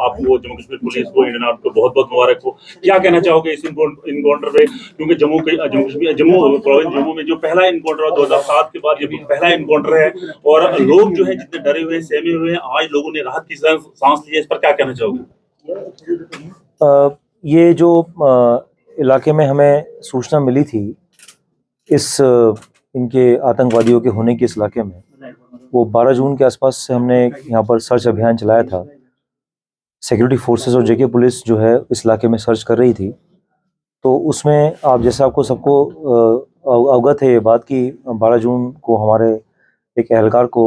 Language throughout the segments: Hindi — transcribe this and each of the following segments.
आपको जम्मू कश्मीर पुलिस को, इंडियन आर्मी को बहुत बहुत मुबारक हो। क्या कहना चाहोगे इस इनकाउंटर पे, क्योंकि जम्मू में जो पहला इनकाउंटर हुआ 2007 के बाद ये पहला इनकाउंटर है और लोग जो है जितने डरे हुए सहमे हुए हैं, आज लोगों ने राहत की सांस ली है, इस पर क्या कहना चाहोगे? ये जो इलाके में हमें सूचना मिली थी इनके आतंकवादियों के होने के इस इलाके में, वो 12 जून के आसपास से हमने यहाँ पर सर्च अभियान चलाया था। सिक्योरिटी फोर्सेस और जेके पुलिस जो है इस इलाके में सर्च कर रही थी। तो उसमें आप जैसे आपको सबको अवगत है ये बात कि 12 जून को हमारे एक एहलकार को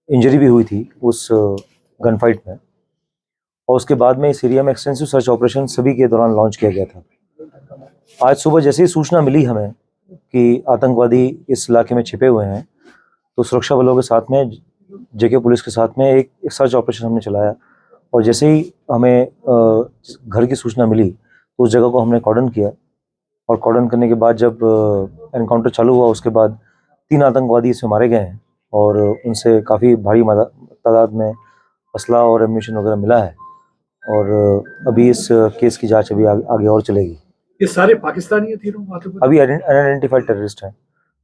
इंजरी भी हुई थी उस गन फाइट में, और उसके बाद में इस एरिया में एक्सटेंसिव सर्च ऑपरेशन सभी के दौरान लॉन्च किया गया था। आज सुबह जैसे ही सूचना मिली हमें कि आतंकवादी इस इलाके में छिपे हुए हैं, तो सुरक्षा बलों के साथ में, जेके पुलिस के साथ में एक सर्च ऑपरेशन हमने चलाया। और जैसे ही हमें घर की सूचना मिली तो उस जगह को हमने कॉर्डन किया, और कॉर्डन करने के बाद जब एनकाउंटर चालू हुआ उसके बाद 3 आतंकवादी इसमें मारे गए हैं और उनसे काफ़ी भारी तादाद में असला और एम्यूनिशन वगैरह मिला है। और अभी इस केस की जांच अभी आगे और चलेगी। ये सारे पाकिस्तानी थे? अभी अनआइडेंटिफाइड टेररिस्ट हैं,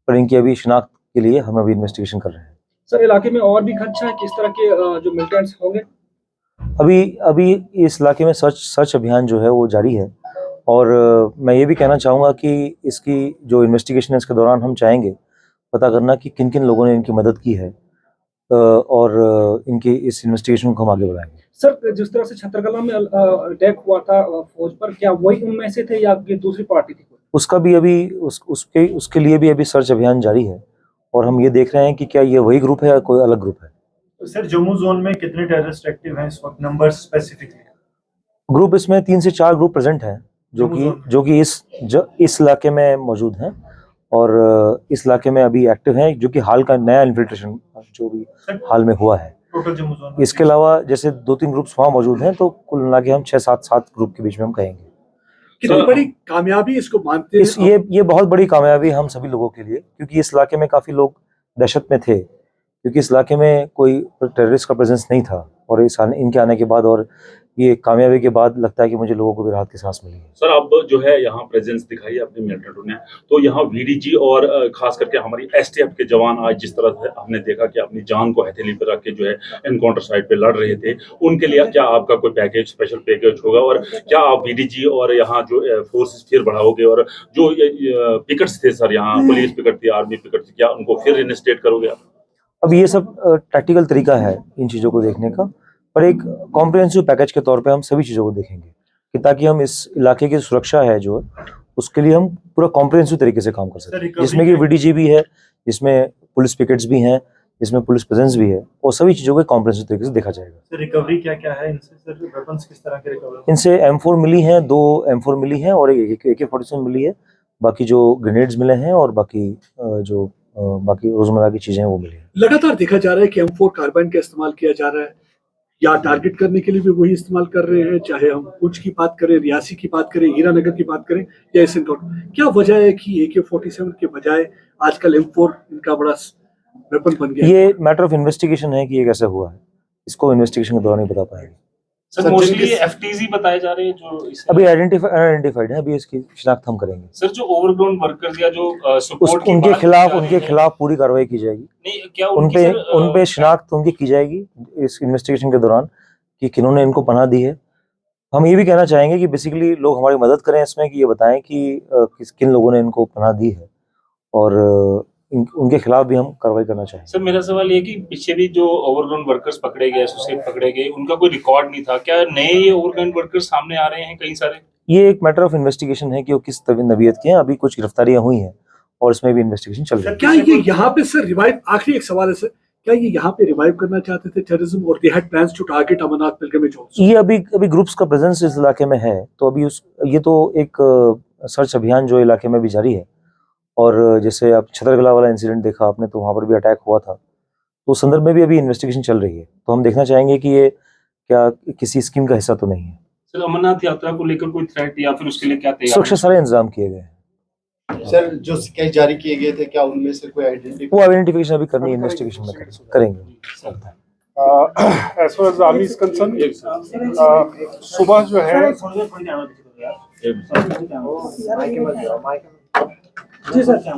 पर इनकी अभी शिनाख्त के लिए हम अभी इन्वेस्टिगेशन कर रहे हैं। सर, इलाके में और भी खदशा है, किस तरह के जो मिलिटेंट्स होंगे? अभी इस इलाके में सर्च अभियान जो है वो जारी है, और मैं ये भी कहना चाहूँगा कि इसकी जो इन्वेस्टिगेशन है इसके दौरान हम चाहेंगे पता करना कि किन किन लोगों ने इनकी मदद की है, और इनकी इस इन्वेस्टिगेशन को हम आगे बढ़ाएंगे। सर, जिस तरह से छतरकला में अटैक हुआ था फौज पर, क्या वही उनमें से थे या दूसरी पार्टी थी? उसका भी अभी उसके लिए भी अभी सर्च अभियान जारी है, और हम ये देख रहे हैं कि क्या ये वही ग्रुप है या कोई अलग ग्रुप है। तो सर, जम्मू जोन में कितने टेररिस्ट एक्टिव हैं इस वक्त, नंबर स्पेसिफिकली? ग्रुप इसमें 3 से 4 ग्रुप प्रेजेंट हैं जो कि इस इलाके में मौजूद हैं, और इस इलाके में अभी एक्टिव हैं, जो कि हाल का नया इन्फिल्ट्रेशन जो भी हाल में हुआ है। टोटल जम्मू जोन इसके अलावा जैसे 2-3 ग्रुप्स वहाँ मौजूद हैं, तो कुल मिला के हम 6-7 ग्रुप के बीच में हम कहेंगे। कितनी बड़ी कामयाबी इसको मानते हैं? ये बहुत बड़ी कामयाबी हम सभी लोगों के लिए, क्योंकि इस इलाके में काफी लोग दहशत में थे, क्योंकि इस इलाके में कोई टेररिस्ट का प्रेजेंस नहीं था, और इनके आने के बाद और ये कामयाबी के बाद लगता है कि मुझे लोगों को भी राहत की सांस मिली है। सर, अब जो है यहाँ प्रेजेंस दिखाई अपने मिलिटेंटों ने, तो यहाँ वीडीजी और खास करके हमारी एसटीएफ के जवान आज जिस तरह से हमने देखा कि अपनी जान को हथेली पर रख के जो है एनकाउंटर साइट पे लड़ रहे थे, उनके लिए क्या आपका कोई पैकेज, स्पेशल पैकेज होगा, और क्या आप वीडीजी और यहाँ जो फोर्सेस फिर बढ़ाओगे, और जो पिकेट्स थे सर, यहाँ पुलिस पिकेट थी, आर्मी पिकेट थी, क्या उनको फिर इनस्टेट करोगे आप? अब ये सब टैक्टिकल तरीका है इन चीज़ों को देखने का, पर एक कॉम्प्रिहेंसिव पैकेज के तौर पे हम सभी चीज़ों को देखेंगे कि ताकि हम इस इलाके की सुरक्षा है जो उसके लिए हम पूरा कॉम्प्रिहेंसिव तरीके से काम कर सकें, जिसमें कि वीडीजी भी है, जिसमें पुलिस पिकेट्स भी हैं, जिसमें पुलिस प्रेजेंस भी है, और सभी चीज़ों को कॉम्प्रिहेंसिव तरीके से देखा जाएगा। सर, रिकवरी क्या क्या है इनसे? सर, वेपन्स किस तरह के रिकवर? इनसे M4 मिली हैं, 2 M4 मिली हैं और एक AK-47 मिली है। बाकी जो ग्रेनेड्स मिले हैं और बाकी बाकी रोजमर्रा की चीजें वो मिली हैं। लगातार देखा जा रहा है कि M4 कार्बाइन का इस्तेमाल किया जा रहा है, या टारगेट करने के लिए भी वही इस्तेमाल कर रहे हैं, चाहे हम पुंछ की बात करें, रियासी की बात करें, हीरानगर की बात करें या इस इनकाउंटर। क्या वजह है कि AK-47 के बजाय आजकल M4 इनका बड़ा वेपन बन गया? ये मैटर ऑफ इन्वेस्टिगेशन है कि ये कैसे हुआ है, इसको इन्वेस्टिगेशन के दौरान नहीं बता पाएंगे। सर, मोस्टली एफटीजी बताए जा रहे हैं जो अभी आइडेंटिफाइड है, अभी इसकी शिनाख्त हम करेंगे। सर, जो ओवरग्राउंड वर्कर्स या जो सपोर्ट उनके खिलाफ पूरी कार्रवाई की जाएगी। नहीं, क्या उन पे शिनाख्त उनकी की जाएगी इस इन्वेस्टिगेशन के दौरान कि किन्होंने इनको पनाह दी है। हम ये भी कहना चाहेंगे कि बेसिकली लोग हमारी मदद करें इसमें, कि ये बताएं कि किन लोगों ने इनको पनाह दी है, और उनके खिलाफ भी हम कार्रवाई करना चाहिए। सर, मेरा सवाल ये कि पीछे भी जो ओवरग्राउंड वर्कर्स पकड़े गए, एसोसिएट पकड़े गए, उनका कोई रिकॉर्ड नहीं था, क्या नए ओवरग्राउंड वर्कर्स सामने आ रहे हैं कई सारे? ये एक मैटर ऑफ इन्वेस्टिगेशन है कि वो किस नवीयत के हैं। अभी कुछ गिरफ्तारियां हुई हैं और इसमें भी इन्वेस्टिगेशन चल रही है। क्या ये यहाँ पे सर रिवाइव, आखिरी एक सवाल है सर, क्या ये यहाँ पे रिवाइव करना चाहते थे टेररिज्म, और they had plans to target Amarnath pilgrimage also? ये अभी ग्रुप्स का प्रेजेंस इस इलाके में है, तो अभी ये तो एक सर्च अभियान जो इलाके में भी जारी है। और जैसे आप छतरकला वाला इंसिडेंट देखा आपने, तो वहाँ पर भी अटैक हुआ था, तो उस संदर्भ में भी अभी इन्वेस्टिगेशन चल रही है। तो हम देखना चाहेंगे कि ये क्या किसी स्कीम का हिस्सा तो नहीं है। सर, अमरनाथ यात्रा को लेकर कोई थ्रेट या फिर उसके लिए क्या तैयार? सुरक्षा सारे इंतजाम किए गए हैं। सर, जो स्केच जारी किए गए थे, क्या उनमें से कोई वो आइडेंटिफिकेशन अभी करनी है, इन्वेस्टिगेशन में करेंगे। As far as the army is concerned, सुबह जो है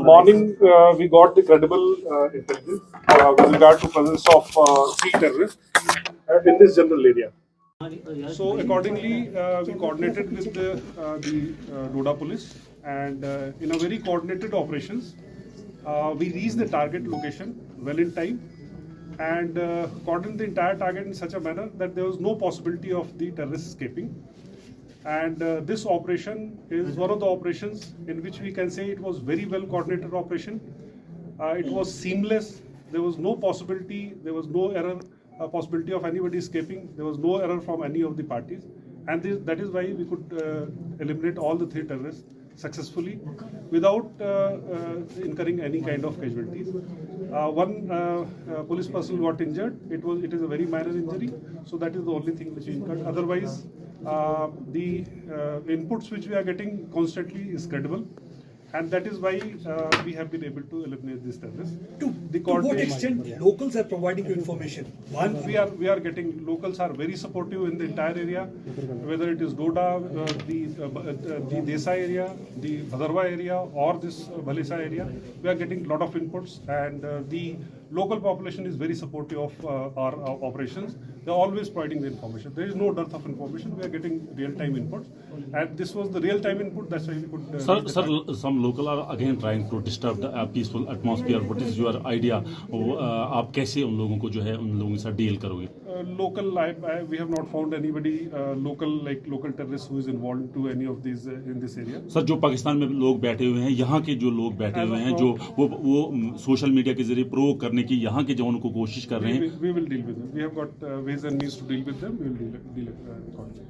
morning we got the credible intelligence with regard to presence of 3 terrorists in this general area. So accordingly, we coordinated with the Doda police, and in a very coordinated operations, we reached the target location well in time, and coordinated the entire target in such a manner that there was no possibility of the terrorists escaping. And this operation is one of the operations in which we can say it was very well coordinated operation. It was seamless. There was no possibility, there was no error, possibility of anybody escaping. There was no error from any of the parties, and that is why we could eliminate all the 3 terrorists successfully without incurring any kind of casualties. One police person got injured. It is a very minor injury, so that is the only thing which we incurred. Otherwise, the inputs which we are getting constantly is credible, and that is why we have been able to eliminate this terrorist. To what extent locals are providing you information? We are getting, locals are very supportive in the entire area, whether it is Doda, the Desai area, the Bhadarwa area, or this Bhalesa area. We are getting a lot of inputs, and the local population is very supportive of our operations. They are always providing the information. There is no dearth of information. We are getting real-time inputs, and this was the real-time input. That's why we could. Sir, some local are again trying to disturb the peaceful atmosphere. What is your idea? आप कैसे उन लोगों को जो है उन लोगों के साथ डील करोगे? Local, we have not found anybody local terrorists who is involved to any of these in this area. Sir, जो पाकिस्तान में लोग बैठे हुए हैं, यहाँ के जो लोग बैठे हुए हैं, जो वो सोशल मीडिया के जरिए प्रोवोक करने की यहाँ के जवानों को कोशिश कर रहे हैं. We will deal with them. We have got ways and means to deal with them. We will deal accordingly.